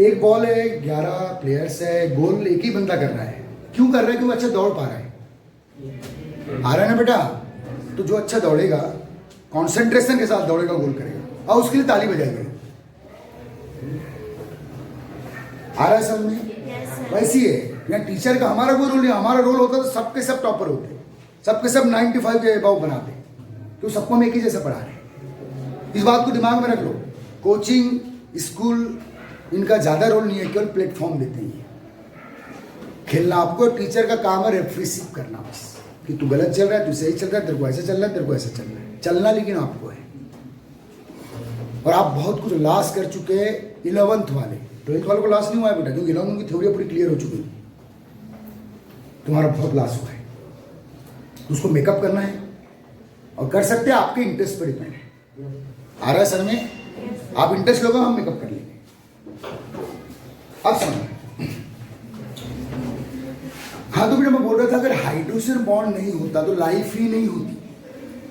एक बॉल है, 11 प्लेयर्स है, गोल एक ही बंदा कर रहा है। क्यों कर रहा है? क्योंकि अच्छा दौड़ पा रहा है, आ रहा है ना बेटा। तो जो अच्छा दौड़ेगा, कंसंट्रेशन के साथ दौड़ेगा, गोल करेगा, और उसके लिए ताली बजाएंगे। आ रहा है समझ में? वैसी है यहाँ टीचर का हमारा कोई रोल नहीं। हमारा रोल होता तो सबके सब टॉपर होते, सबके सब 95 के अबाव बनाते, तो सबको हम एक ही जैसा पढ़ा रहे हैं। इस बात को दिमाग में रख लो। कोचिंग स्कूल इनका ज्यादा रोल नहीं है, केवल प्लेटफॉर्म देते हैं। खेलना आपको, टीचर का काम है रेफ्रेसिव करना, बस कि तू गलत चल रहा है, तू सही चल रहा है, तेरे को ऐसा चल रहा है, तेरे को ऐसा चल रहा है, चलना लेकिन आपको है। और आप बहुत कुछ लॉस कर चुके हैं 11th वाले, 12th वालों को लॉस नहीं हुआ है बेटा, क्योंकि 11th की थ्योरी पूरी क्लियर हो चुकी है। तुम्हारा बहुत लॉस हुआ है, तो उसको मेकअप करना है, और कर सकते हैं, आपके इंटरेस्ट पर डिपेंड है। आ रहा है सर में? आप इंटरेस्ट लोगे, हम मेकअप कर लेंगे। अब समझ, हाँ तो बेटा मैं बोल रहा था, अगर हाइड्रोजन बॉन्ड नहीं होता तो लाइफ ही नहीं होती।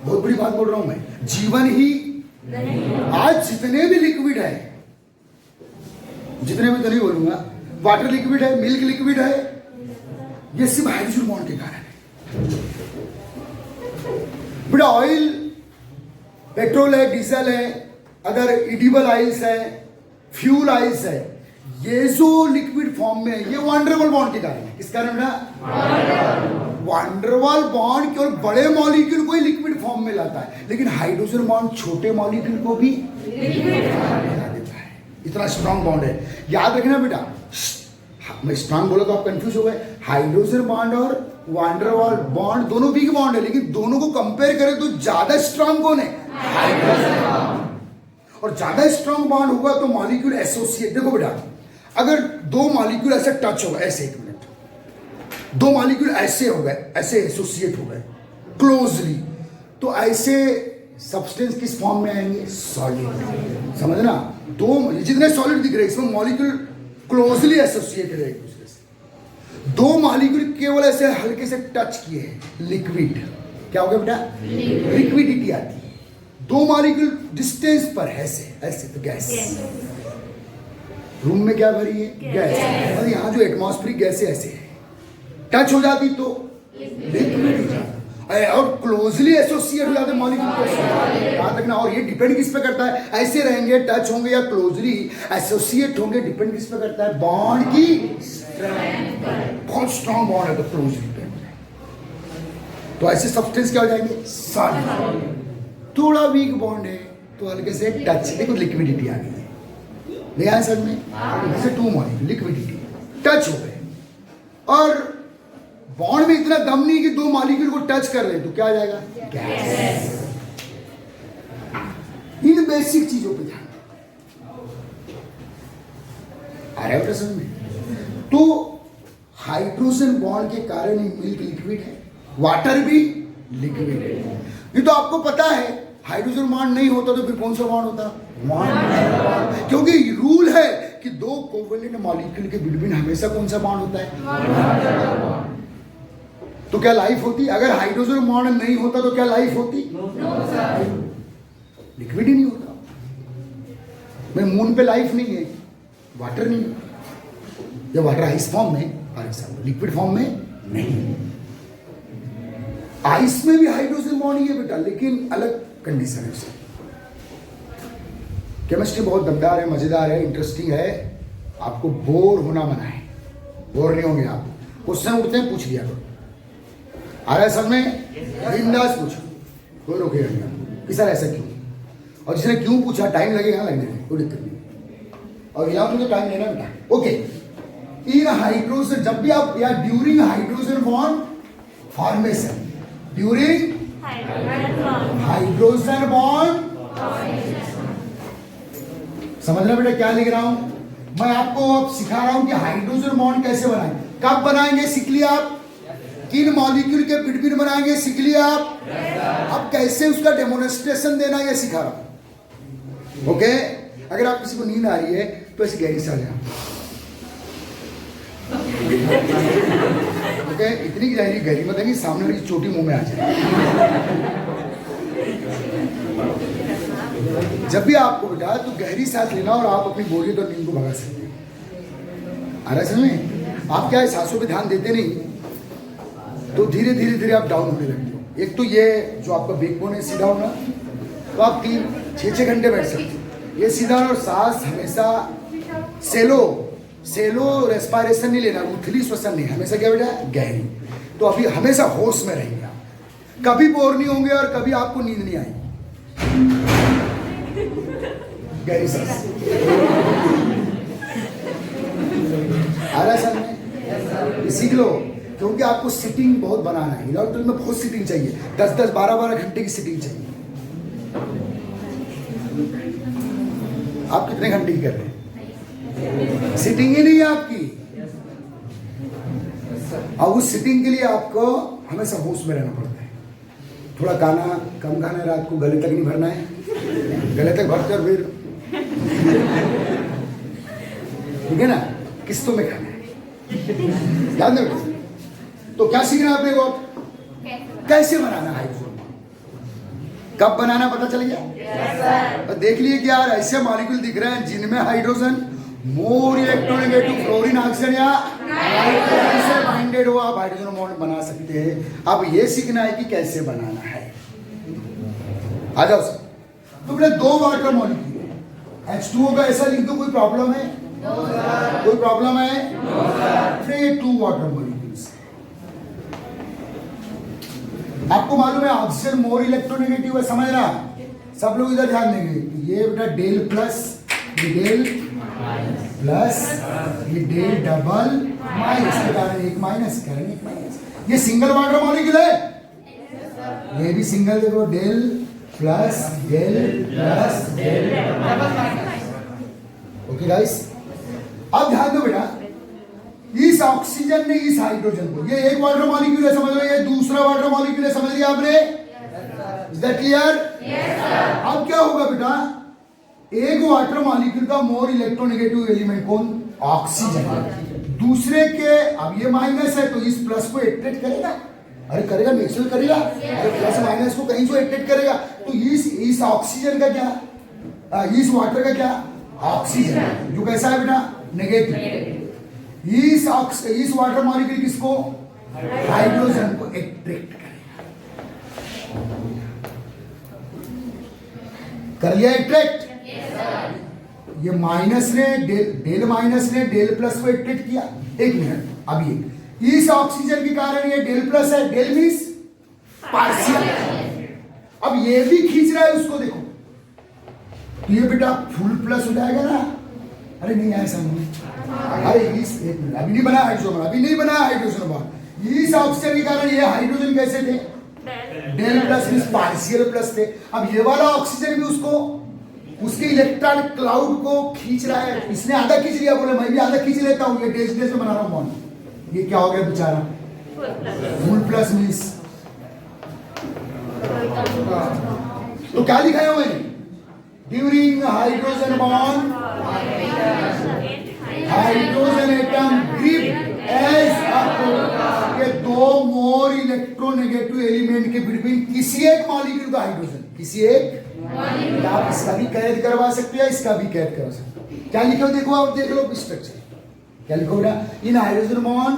बहुत बड़ी बात बोल रहा हूं मैं, जीवन ही आज जितने भी लिक्विड है, जितने भी तो नहीं बोलूंगा, वाटर लिक्विड है, मिल्क लिक्विड है, ये सिर्फ हाइड्रोजन बॉन्ड के कारण है। बेटा ऑयल, पेट्रोल है, डीजल है, अगर इडिबल ऑयल्स है, फ्यूल ऑयल्स है, ये जो लिक्विड फॉर्म में है, ये वंडरवॉल बॉन्ड के कारण है। किस कारण बेटा? वंडरवॉल बॉन्ड केवल बड़े मॉलिक्यूल को ही लिक्विड फॉर्म में लाता है, लेकिन हाइड्रोजन बॉन्ड छोटे मॉलिक्यूल को भी लिक्विड फॉर्म में ला देता है। इतना स्ट्रॉन्ग बॉन्ड है, याद रखना बेटा। मैं स्ट्रॉन्ग बोला तो आप कंफ्यूज हो गए। हाइड्रोजन बॉन्ड और वंडरवॉल बॉन्ड दोनों वीक बॉन्ड है, लेकिन दोनों को कंपेयर करें तो ज्यादा स्ट्रॉन्ग कौन है? Hydrogen bond. और ज्यादा स्ट्रॉन्ग बॉन्ड होगा तो मॉलिक्यूल एसोसिएट। देखो बेटा, अगर दो मॉलिक्यूल ऐसे टच हो गए, ऐसे, एक मिनट, दो मॉलिक्यूल ऐसे हो गए, ऐसे एसोसिएट हो गए क्लोजली, तो ऐसे सब्सटेंस किस फॉर्म में आएंगे? सॉलिड। समझना? दो जितने सॉलिड दिख रहे हैं, इसमें मॉलिक्यूल क्लोजली एसोसिएटेड है एक दूसरे से। दो मॉलिक्यूल केवल ऐसे हल्के से टच किए हैं, लिक्विड। क्या हो गया बेटा? लिक्विडिटी आती है। दो मॉलिक्यूल डिस्टेंस पर है, ऐसे ऐसे, तो गैस। रूम में क्या भरी है? गैस। और यहाँ जो एटमॉस्फेरिक गैस है, ऐसे है, टच हो जाती तो लिक्विड हो जाता, और क्लोजली एसोसिएट हो जाते मॉलिक्यूल। याद रखना। और ये डिपेंड किस पे करता है? ऐसे रहेंगे, टच होंगे या क्लोजली एसोसिएट होंगे, डिपेंड किस पे करता है? बॉन्ड की स्ट्रेंथ पर। बहुत स्ट्रॉन्ग बॉन्ड है तो क्लोजली पे, तो ऐसे सब्सटेंस क्या हो जाएंगे? सॉलिड। थोड़ा वीक बॉन्ड है तो हल्के से टच, देखो लिक्विडिटी आ गई है। नहीं आया सर में? जैसे टू मॉलिक्यूल लिक्विडिटी टच हो गए, और बॉन्ड में इतना दम नहीं कि दो मॉलिक्यूल को टच कर रहे, तो क्या आ जाएगा? गैस। इन बेसिक चीजों पे ध्यान आ रहा है समझ में? तो हाइड्रोजन बॉन्ड के कारण ही मिल्क लिक्विड है, वाटर भी लिक्विड है। ये तो आपको पता है। हाइड्रोजन बॉन्ड नहीं होता तो फिर कौन सा बॉन्ड होता? बॉन्ड। क्योंकि रूल है कि दो कोवेलेंट मॉलिक्यूल के बिटवीन हमेशा कौन सा बॉन्ड होता है? तो क्या लाइफ होती? अगर हाइड्रोजन बॉन्ड नहीं होता तो क्या लाइफ होती? लिक्विड ही नहीं होता। मैं मून पे लाइफ नहीं है, वाटर नहीं है, या वाटर आइस फॉर्म में, फॉर एग्जाम्पल लिक्विड फॉर्म में नहीं। आइस में भी हाइड्रोजन बॉन्ड ही है बेटा, लेकिन अलग कंडीशन है उसकी। केमिस्ट्री बहुत दमदार है, मजेदार है, इंटरेस्टिंग है, आपको बोर होना मना है। बोर नहीं होंगे आप। क्वेश्चन उठते हैं, पूछ लिया करो। आ रहा है सब में? बिंदास पूछो, कोई रोकेगा नहीं कि सर ऐसा क्यों, और जिसने क्यों पूछा टाइम लगेगा लगने में, कोई दिक्कत नहीं। और यहाँ तो टाइम लेना बेटा। ओके, इन हाइड्रोजन, जब भी आप, या during hydrogen bond formation, during hydrogen bond, समझ रहे बेटा क्या लिख रहा हूं मैं? आपको अब सिखा रहा हूं कि हाइड्रोजन बॉन्ड कैसे बनाएं। कब बनाएंगे सीख लिया आप, किन मॉलिक्यूल के बिटवीन बनाएंगे सीख लिया आप, अब कैसे उसका डेमोन्स्ट्रेशन देना ये सिखा रहा हूं। ओके, अगर आप किसी को नींद आ रही है तो ऐसी गहरी सा जाए। ओके, इतनी गहरी मत है सामने वाली चोटी मुंह में आ जाए। जब भी आपको बेटा तो गहरी सांस लेना और आप अपनी बोरियत और नींद को भगा सकते हैं। आ रहा है समझ में? आप क्या है, सांसों पे ध्यान देते नहीं तो धीरे धीरे धीरे आप डाउन होने लगते हो। एक तो ये जो आपका बैकबोन है सीधा होना, तो आप 3-6 घंटे बैठ सकते हो, ये सीधा। और सांस हमेशा सेलो रेस्पिरेशन नहीं लेना, उथली श्वसन नहीं, हमेशा क्या बेटा गहरी। तो अभी हमेशा होश में रहेंगे आप, कभी बोर नहीं होंगे और कभी आपको नींद नहीं आएगी। गहरी सांस आ रहा है सर में? सीख लो, क्योंकि आपको सिटिंग बहुत बनाना है। इलेक्ट्रिक में बहुत सिटिंग चाहिए, 10-10, 12-12 घंटे की सिटिंग चाहिए। आप कितने घंटे की कर रहे हैं? सिटिंग ही नहीं है आपकी। और उस सिटिंग के लिए आपको हमेशा होश में रहना पड़ता है। थोड़ा खाना कम खाना है, रात को गले तक नहीं भरना है, गले तक भरकर फिर ठीक है ना, किस्तों में खाना है, याद रखो। तो क्या सीखना है अपने को? कैसे बनाना है हाइड्रोजन, कब बनाना पता चल गया? तो देख लिए कि यार ऐसे मॉलिक्यूल दिख रहे हैं जिनमें hydrogen more electronegative fluorine oxygen या नाइट्रोजन से बाइंडेड हो, आप हाइड्रोजन बॉन्ड बना सकते हैं। अब ये सीखना है कि कैसे बनाना है। आ जाओ सर। तो बेटा 2 वाटर मॉलिक्यूल H2O का ऐसा लिख दो, कोई प्रॉब्लम है? कोई प्रॉब्लम है? फिर 2 वाटर मॉलिक्यूल्स। आपको मालूम है ऑक्सीजन मोर इलेक्ट्रोनेगेटिव है, समझना। सब लोग इधर ध्यान देंगे। ये बेटा डेल प्लस, ये डेल प्लस, ये डेल डबल माइनस, के कारण एक माइनस, कारण एक माइनस। ये सिंगल वाटर मॉलिक्यूल है, ये भी सिंगल, देखो del plus del plus del double minus. Okay guys, अब ध्यान दो बेटा, इस ऑक्सीजन ने इस हाइड्रोजन को, ये एक वाटर मॉलिक्यूल है, समझ लो, ये दूसरा वाटर मॉलिक्यूल है, समझ लिया आपने? Is that clear? अब क्या होगा बेटा, एक वाटर मॉलिक्यूल का मोर इलेक्ट्रोनेगेटिव एलिमेंट कौन? ऑक्सीजन। दूसरे के, अब ये माइनस है तो इस प्लस को अट्रैक्ट करेगा, अरे करेगा, म्यूचुअल करेगा, अरे प्लस माइनस को कहीं से अट्रैक्ट करेगा। तो इस ऑक्सीजन का क्या, इस वाटर का क्या, ऑक्सीजन, जो कैसा है बेटा नेगेटिव। इस वाटर मॉलिक्यूल किसको, हाइड्रोजन को अट्रैक्ट करेगा। कर लिया अट्रैक्ट? ये माइनस ने डेल माइनस ने डेल प्लस को अट्रैक्ट किया। एक मिनट, अब ये इस ऑक्सीजन के कारण ये डेल प्लस है, डेल मींस पार्शियल। अब ये भी खींच रहा है उसको, देखो तो ये बेटा फुल प्लस हो जाएगा ना। अरे नहीं आया समझ, अरे इस एक मिनट, अभी नहीं बना हाइड्रोजन, अभी नहीं बना हाइड्रोजन बॉन्ड। इस ऑक्सीजन के कारण ये हाइड्रोजन कैसे थे, del plus means partial plus थे। अब ये वाला ऑक्सीजन भी उसको, उसके इलेक्ट्रॉन क्लाउड को खींच रहा है। इसने आधा खींच लिया, बोले मैं भी आधा खींच लेता हूं, ये डेज में बना रहा हूं बॉन्ड। ये क्या हो गया बेचारा, फुल प्लस मींस। तो क्या लिखा है मैंने, during hydrogen bond hydrogen atom grip as a, ये 2 मोर इलेक्ट्रोनेगेटिव एलिमेंट के बिटवीन किसी एक मॉलिक्यूल का हाइड्रोजन, किसी एक आप इसका भी कैद करवा सकते हैं, इसका भी कैद करवा सकते हैं। क्या लिखो देखो, आप देख लो स्ट्रक्चर क्या लिखो बेटा, in hydrogen bond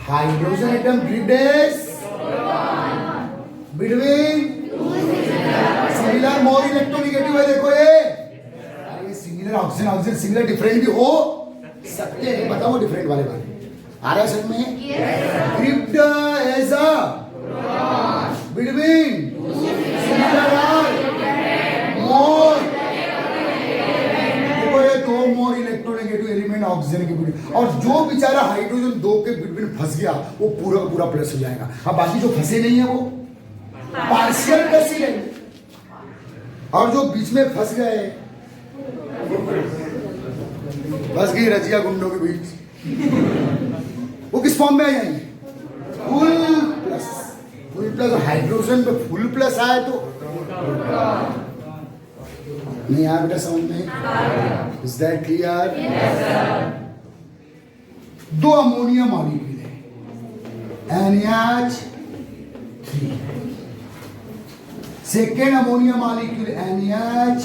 hydrogen atom bridges between similar more electronegative है। देखो ये similar oxygen oxygen similar different भी हो सकते हैं, बताओ डिफरेंट वाले बारे आ रहा है समझ में? ग्रिप्ड एज अ बिटवीन मोर, देखो ये दो मोर इलेक्ट्रोनेगेटिव एलिमेंट ऑक्सीजन के बिटवीन, और जो बेचारा हाइड्रोजन दो के बिटवीन फंस गया वो पूरा का पूरा प्लस हो जाएगा। अब बाकी जो फंसे नहीं है वो पार्शियल प्लस ही रहेंगे, और जो बीच में फंस गए, फंस गई रजिया गुंडों के बीच, वो किस फॉर्म में आ जाएंगे? Full plus. Full plus hydrogen पे फुल प्लस आए तो नहीं आया बेटा समझ में? Is that clear? दो अमोनिया मॉलिक्यूल है NH3, second ammonia molecule NH,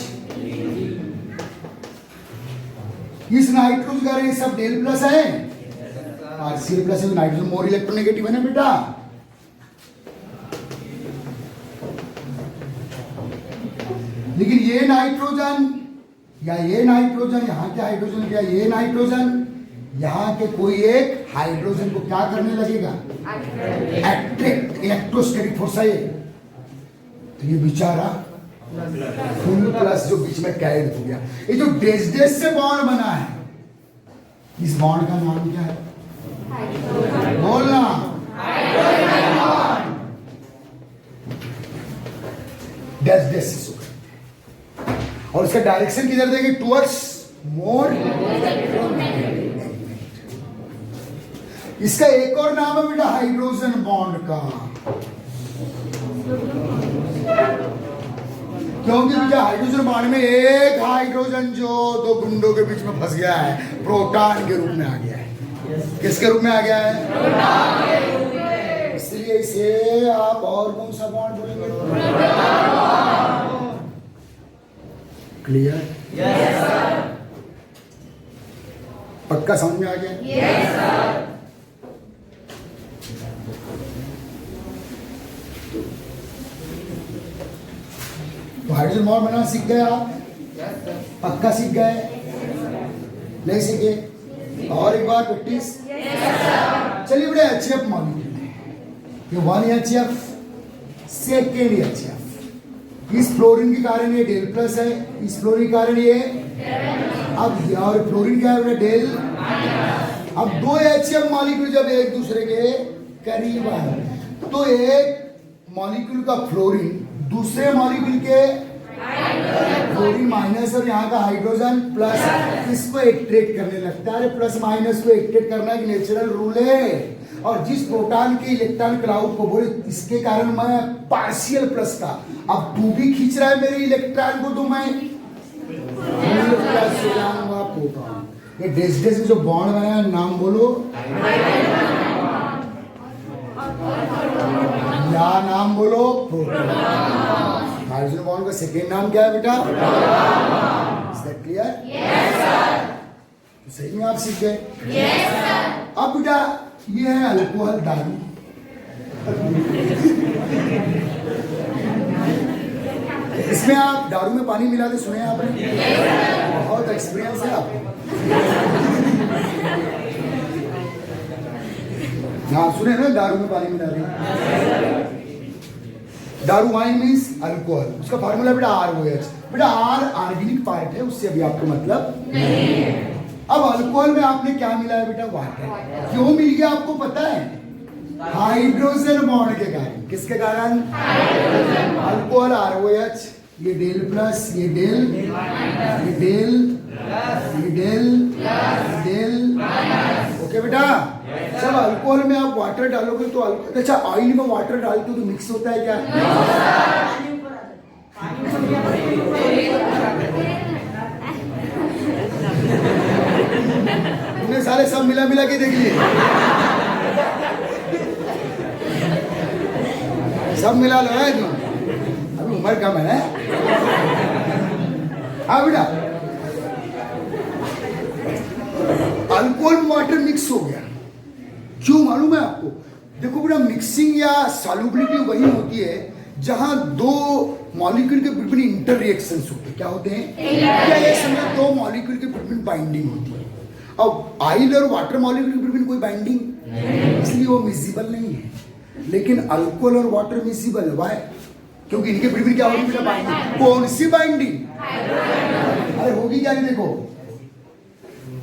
इस नाइट्रोजन का ये सब डेल प्लस है, पार्शियल प्लस है, नाइट्रोजन मोर इलेक्ट्रोनेगेटिव है ना बेटा। लेकिन ये नाइट्रोजन या ये नाइट्रोजन, यहाँ के हाइड्रोजन या ये नाइट्रोजन, यहाँ के कोई एक हाइड्रोजन को क्या करने लगेगा? अट्रैक्ट, इलेक्ट्रोस्टैटिक फोर्स है ये, तो ये बेचारा फुल प्लस जो बीच में कैद हो गया। ये जो डेस डेस से बॉन्ड बना है, इस बॉन्ड का नाम क्या है? बोलना। डेस डेस से, और इसका डायरेक्शन किधर देंगे? Towards more. इसका एक और नाम है बेटा हाइड्रोजन बॉन्ड का, क्योंकि बेटा हाइड्रोजन बॉन्ड में एक हाइड्रोजन जो दो गुंडों के बीच में फंस गया है, प्रोटॉन के रूप में आ गया है। किसके रूप में आ गया है? प्रोटॉन के रूप में। इसलिए इसे आप और कौन सा बॉन्ड बोलेंगे? क्लियर? Yes sir. पक्का समझ में आ गया? Yes sir. तो हाइड्रोजन बॉन्ड बनाना सीख गए आप? पक्का सीख गए? नहीं सीखे? और एक बार प्रैक्टिस। चलिए बेटा HF मॉलिक्यूल है, ये 1HF, सेकेंड HF, इस फ्लोरीन के कारण ये डेल प्लस है, इस फ्लोरीन के कारण ये, अब और फ्लोरीन क्या है बेटा? डेल। अब दो HF मॉलिक्यूल जब एक दूसरे के करीब आए तो एक मॉलिक्यूल का फ्लोरीन दूसरे मॉलिक्यूल के फ्लोरीन माइनस और यहाँ का हाइड्रोजन प्लस, इसको एक्ट्रेक्ट करने लगता है। प्लस माइनस को एक्ट्रेक्ट करना एक नेचुरल रूल है, और जिस प्रोटॉन के इलेक्ट्रॉन क्लाउड को बोले इसके कारण मैं पार्शियल प्लस का, अब तू भी खींच रहा है मेरे इलेक्ट्रॉन को तो मैं प्लस हो जाऊंगा प्रोटॉन। ये डेस डेस में जो बॉन्ड बनाया नाम बोलो, या नाम बोलो प्रोटॉन। हाइड्रोजन बॉन्ड का सेकेंड नाम क्या है बेटा? Is that clear? Yes sir. तो सही में आप सीख गए? Yes sir. अब बेटा ये है अल्कोहल, दारू। इसमें आप दारू में पानी मिलाते सुने आपने? बहुत एक्सपीरियंस है आपको। हाँ सुने ना, दारू में पानी मिलाते। दारू वाइन मीन्स अल्कोहल, उसका फार्मूला बेटा ROH। बेटा R ऑर्गेनिक पार्ट है, उससे अभी आपको मतलब नहीं है। अब अल्कोहल में आपने क्या मिला है बेटा? वाटर। क्यों मिल गया आपको पता है? हाइड्रोजन बॉन्ड के कारण। किसके कारण? अल्कोहल ROH, ये डेल प्लस, ये डेल, ये डेल, ये डेल, डेल। ओके बेटा? जब अल्कोहल में आप वाटर डालोगे तो अच्छा ऑयल में वाटर डालते हो तो मिक्स होता है क्या? तुमने सारे सब मिला मिला के देख लिए। सब मिला लो है तुम, अभी उम्र कम है। हाँ बेटा, अल्कोहल में वाटर मिक्स हो गया, क्यों मालूम है आपको? देखो बेटा, मिक्सिंग या सॉल्युबिलिटी वही होती है जहां दो मॉलिक्यूल के बिटवीन इंटर रिएक्शंस होते हैं। क्या होते हैं? या ये समझो दो मॉलिक्यूल के बिटवीन बाइंडिंग होती है। अब ऑयल और वाटर मॉलिक्यूल के बिटवीन कोई बाइंडिंग, इसलिए वो मिसिबल नहीं है। लेकिन अल्कोहल और वाटर मिसिबल है। व्हाई? क्योंकि इनके बिटवीन क्या होगी बेटा? बाइंडिंग। कौन सी बाइंडिंग? अरे होगी क्या? नहीं, देखो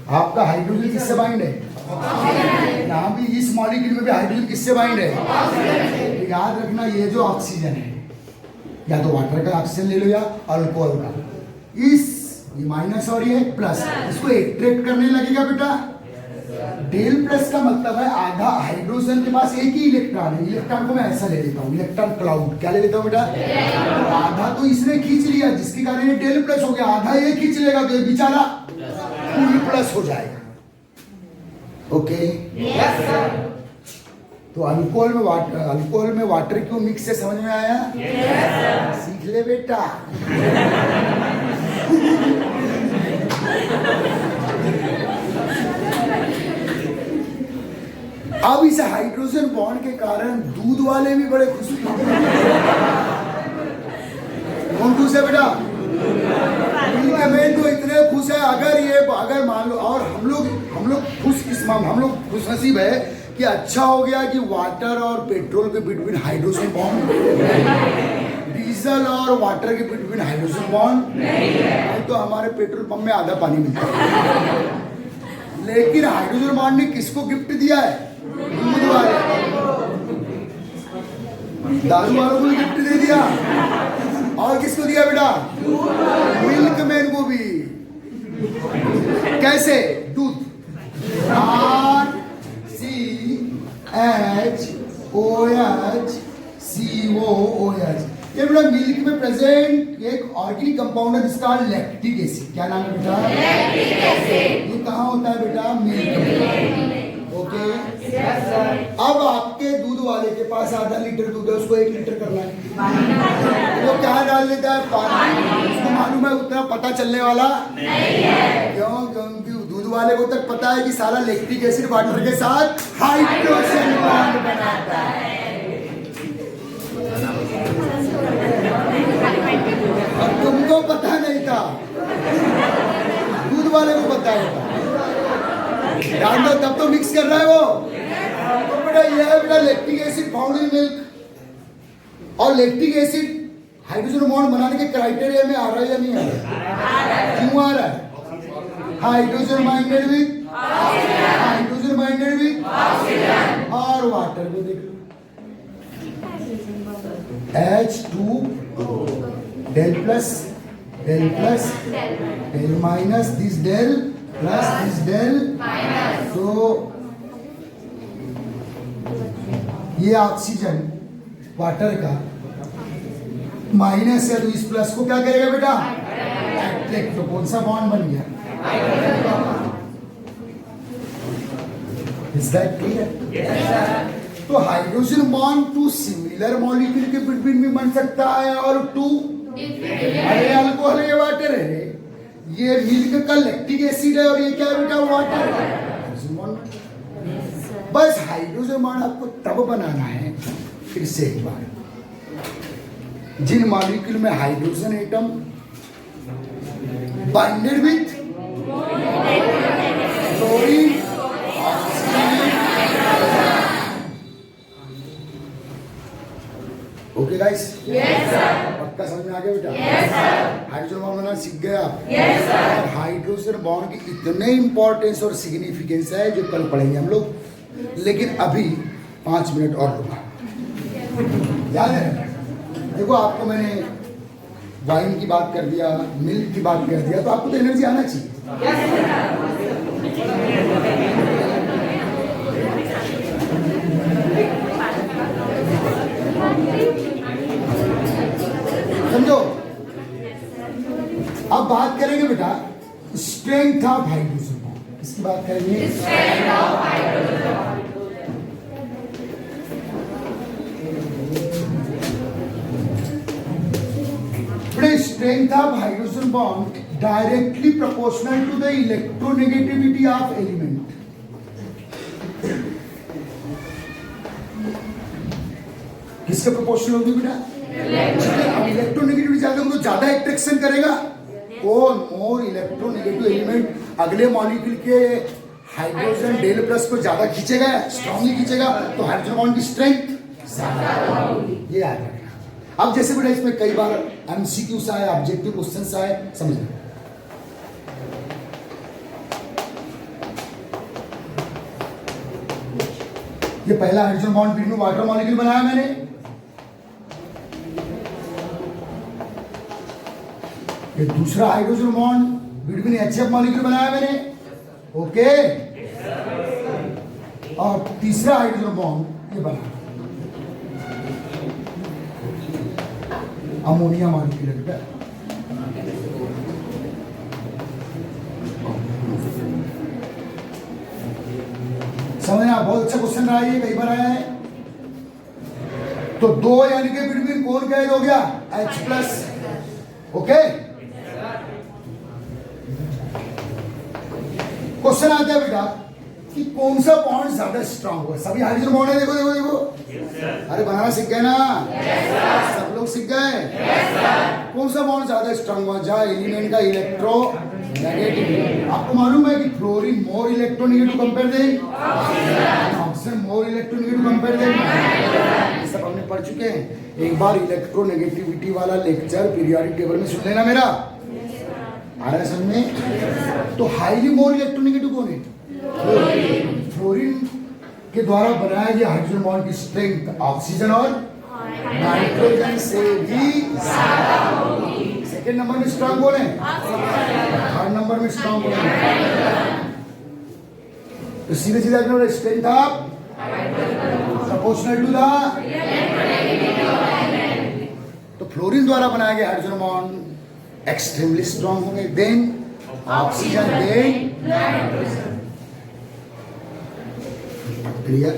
आपका हाइड्रोजन किससे बाइंड है? यहाँ भी इस मॉलिक्यूल में भी हाइड्रोजन किससे बाइंड है? तो याद रखना, ये जो ऑक्सीजन है, या तो वाटर का ऑक्सीजन ले लो या अल्कोहल का, इस ये माइनस और ये प्लस, इसको एट्रैक्ट करने लगेगा बेटा। डेल प्लस का मतलब है आधा हाइड्रोजन के पास एक ही इलेक्ट्रॉन है। इलेक्ट्रॉन को मैं ऐसा ले लेता हूँ, इलेक्ट्रॉन क्लाउड। क्या ले लेता हूँ बेटा? आधा तो इसने खींच लिया, जिसके कारण ये डेल प्लस हो गया। आधा ये खींच लेगा तो ये बेचारा फुल प्लस हो जाएगा। ओके, तो अल्कोहल में वाटर क्यों मिक्स है, समझ में आया? सीख ले बेटा। अब इस हाइड्रोजन बॉन्ड के कारण दूध वाले भी बड़े खुश हैं। कौन खुश है बेटा? मैं तो इतने खुश है, अगर मान लो, और हम लोग खुश नसीब है कि अच्छा हो गया कि वाटर और पेट्रोल के बिटवीन हाइड्रोजन बॉन्ड, डीजल और वाटर के बिटवीन हाइड्रोजन बॉन्ड नहीं, तो हमारे पेट्रोल पंप में आधा पानी मिलता है। लेकिन हाइड्रोजन बॉन्ड ने किसको गिफ्ट दिया है? दूध वाले, दारू वालों को गिफ्ट दे दिया। और किसको दिया बेटा? मिल्क मैन को भी। कैसे? दूध, RCHOHCOOH, ये बेटा मिल्क में प्रेजेंट एक ऑर्गेनिक कंपाउंड है जिसका लैक्टिक एसिड। क्या नाम है बेटा? Lactic acid. ये कहाँ होता है बेटा? मिल्क में। ओके, अब आपके दूध वाले के पास आधा लीटर दूध है, उसको 1 लीटर करना है, वो क्या डाल देता है? पानी। उसको मालूम है उतना पता चलने वाला नहीं है। क्यों? क्योंकि दूध वाले को तक पता है कि सारा लैक्टिक एसिड वाटर के साथ हाइड्रोजन बॉन्ड बनाता है। और तुमको पता नहीं था, दूध वाले को पता है। ध्यान दो, तब तो मिक्स कर रहा है वो। तो बेटा ये है बेटा lactic acid found in milk. और लैक्टिक एसिड हाइड्रोजन बॉन्ड बनाने के क्राइटेरिया में आ रहा है या नहीं आ रहा? क्यों आ रहा है? हाइड्रोजन बाइंडेड विद और वाटर को देख लो, H2 del plus del minus this del plus this del. तो ये ऑक्सीजन वाटर का माइनस है, तो इस प्लस को क्या करेगा बेटा? अट्रैक्ट। तो कौन सा बॉन्ड बन गया? Is that clear? तो hydrogen bond two similar molecule के बिटवीन भी बन सकता है और टू, अरे अल्कोहल है, वाटर है, ये मिल्क का लैक्टिक एसिड है और ये क्या है बेटा? वाटर है। बस हाइड्रोजन बॉन्ड आपको तब बनाना है, फिर से एक बार, जिन मॉलिक्यूल में hydrogen atom binded with chlorine, okay guys? Yes sir. पक्का समझ में आ गया बेटा? Yes sir. हाइड्रोजन बॉन्ड बनाना सीख गए आप? Yes sir. हाइड्रोजन बॉन्ड की इतने इंपॉर्टेंस और सिग्निफिकेंस है जो कल पढ़ेंगे हम लोग, लेकिन अभी 5 मिनट और रुका। याद है? देखो आपको मैंने वाइन की बात कर दिया, मिल्क की बात कर दिया, तो आपको तो एनर्जी आना चाहिए। समझो? अब बात करेंगे बेटा स्ट्रेंथ ऑफ हाइड्रोजन बॉन्ड। किसकी बात करेंगे? Strength of hydrogen bond. strength of hydrogen bond directly proportional to the electronegativity of element. किसके प्रोपोर्शनल होगी बेटा? अब इलेक्ट्रोनेगेटिविटी ज्यादा होगी तो ज्यादा अट्रैक्शन करेगा कौन? मोर इलेक्ट्रोनेगेटिव एलिमेंट अगले मॉलिक्यूल के हाइड्रोजन डेल प्लस को ज्यादा खींचेगा, स्ट्रांगली खींचेगा, तो हाइड्रोजन बॉन्ड की स्ट्रेंथ ज्यादा होगी। ये याद रखना। अब जैसे बेटा इसमें कई बार एमसीक्यूज आए, ऑब्जेक्टिव क्वेश्चंस आए, समझ लो। ये पहला hydrogen bond between water molecule बनाया मैंने, ये दूसरा hydrogen bond between HF molecule बनाया मैंने, ओके। और तीसरा हाइड्रोजन बॉन्ड ये बना अमोनिया मॉलिक्यूल है बेटा। समझना, बहुत अच्छा क्वेश्चन रहा है ये, कई बार आया है। तो दो यानी कि बिटवीन कौन कैद हो गया? H plus, okay. क्वेश्चन आता है बेटा कि कौन सा बॉन्ड ज्यादा स्ट्रांग हुआ? सभी हाइड्रोजन बॉन्ड है, देखो देखो देखो। अरे बनाना सीख गए ना? सब लोग सीख गए। कौन सा बॉन्ड ज्यादा स्ट्रांग हुआ? जहां एलिमेंट का इलेक्ट्रो नेगेटिव। आपको मालूम है कि फ्लोरीन मोर इलेक्ट्रोनेगेटिव कंपेयर दें, ऑक्सीजन मोर इलेक्ट्रोनेगेटिव कंपेयर दें, सब हमने पढ़ चुके हैं। एक बार इलेक्ट्रोनेगेटिविटी वाला लेक्चर पीरियोडिक टेबल में सुन लेना मेरा, आ रहा है समझ में? तो हाईली मोर इलेक्ट्रोनेगेटिव कौन है? फ्लोरीन के द्वारा बनाया गया हाइड्रोजन बॉन्ड की स्ट्रेंथ ऑक्सीजन और नाइट्रोजन से भी ज्यादा होगी। सेकेंड नंबर में स्ट्रांग कौन है? थर्ड नंबर में स्ट्रांग कौन है? तो सीधे सीधे strength of proportional to the, तो फ्लोरीन द्वारा बनाया गया हाइड्रोजन बॉन्ड एक्सट्रीमली स्ट्रांग होंगे, देन ऑक्सीजन, देन क्लियर।